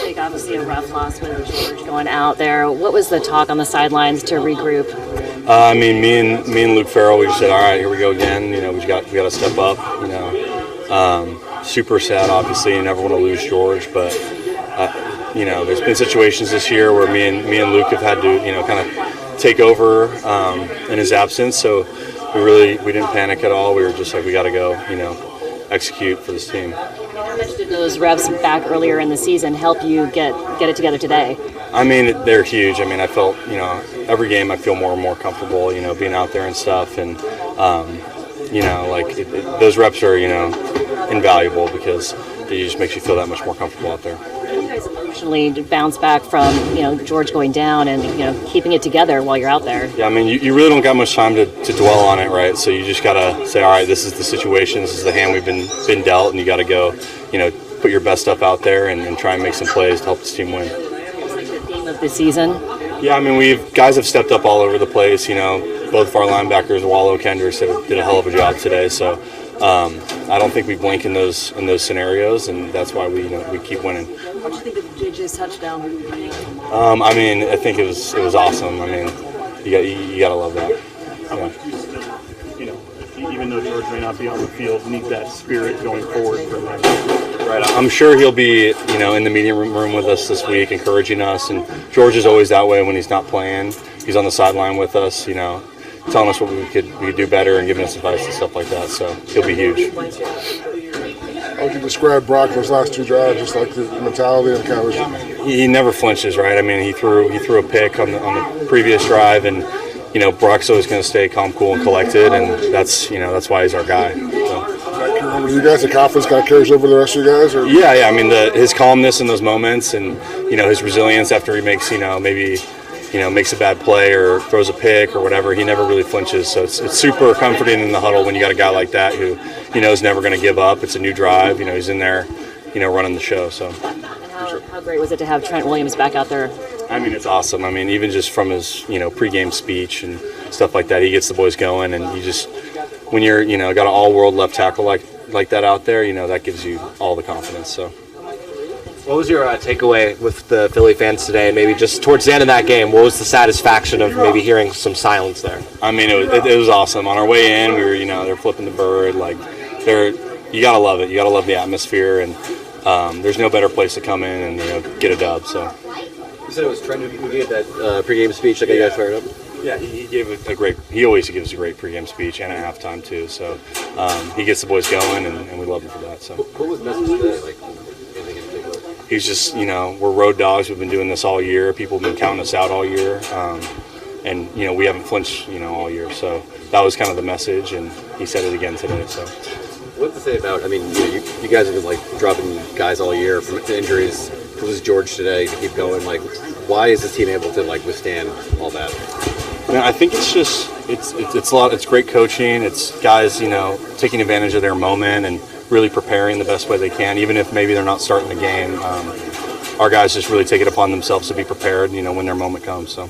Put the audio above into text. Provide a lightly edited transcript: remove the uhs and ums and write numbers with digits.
Jake, obviously a rough loss with George going out there. What was the talk on the sidelines to regroup? I mean, me and Luke Farrell, we just said, all right, here we go again. We got to step up. Super sad, obviously. You never want to lose George, but there's been situations this year where me and Luke have had to kind of take over in his absence. So we didn't panic at all. We were just like, we got to go, execute for this team. How much did those reps back earlier in the season help you get it together today? I mean, they're huge. I mean, I felt, every game I feel more and more comfortable, being out there and stuff. And, those reps are, invaluable because it just makes you feel that much more comfortable out there. You guys emotionally bounce back from, George going down and, keeping it together while you're out there. Yeah, I mean, you really don't got much time to dwell on it, right? So you just got to say, all right, this is the situation, this is the hand we've been dealt, and you got to go, put your best stuff out there and try and make some plays to help this team win. It's like the theme of the season. Yeah, I mean, guys have stepped up all over the place. Both of our linebackers, Wallow, Kendricks, did a hell of a job today. So I don't think we blink in those scenarios, and that's why we keep winning. What do you think of JJ's touchdown? I mean, I think it was awesome. I mean, you got to love that. How much do you, even though George may not be on the field, need that spirit going forward from him? Right. I'm sure he'll be, in the meeting room with us this week, encouraging us. And George is always that way when he's not playing. He's on the sideline with us, telling us what we could do better and giving us advice and stuff like that. So he'll be huge. How would you describe Brock those last two drives, just like the mentality and kind of? He never flinches, right? I mean, he threw a pick on the previous drive, and Brock's always going to stay calm, cool, and collected, and that's why he's our guy. So. You guys, the confidence kind of carries over the rest of you guys? Or? Yeah. I mean, his calmness in those moments, and his resilience after he makes makes a bad play or throws a pick or whatever. He never really flinches, so it's super comforting in the huddle when you got a guy like that who is never going to give up. It's a new drive. He's in there, running the show. So. And how great was it to have Trent Williams back out there? I mean, it's awesome. I mean, even just from his pregame speech and stuff like that, he gets the boys going, and you just when you're got an all-world left tackle like that out there, that gives you all the confidence. So. What was your takeaway with the Philly fans today, and maybe just towards the end of that game, what was the satisfaction of maybe hearing some silence there? I mean, it was awesome. On our way in, we were they're flipping the bird, you gotta love it. You gotta love the atmosphere, and there's no better place to come in and get a dub. So. You said it was Trent who gave that pregame speech that got you guys fired up. Yeah, he gave he always gives a great pregame speech and at halftime too. So he gets the boys going, and we love him for that. So. What was the message today? He's just, we're road dogs. We've been doing this all year. People have been counting us out all year. And, we haven't flinched, all year. So that was kind of the message, and he said it again today. So. What to say about, you guys have been, dropping guys all year from injuries. To lose George today, to keep going. Why is this team able to, withstand all that? I think it's just, it's great coaching. It's guys, taking advantage of their moment and really preparing the best way they can, even if maybe they're not starting the game. Our guys just really take it upon themselves to be prepared, when their moment comes. So.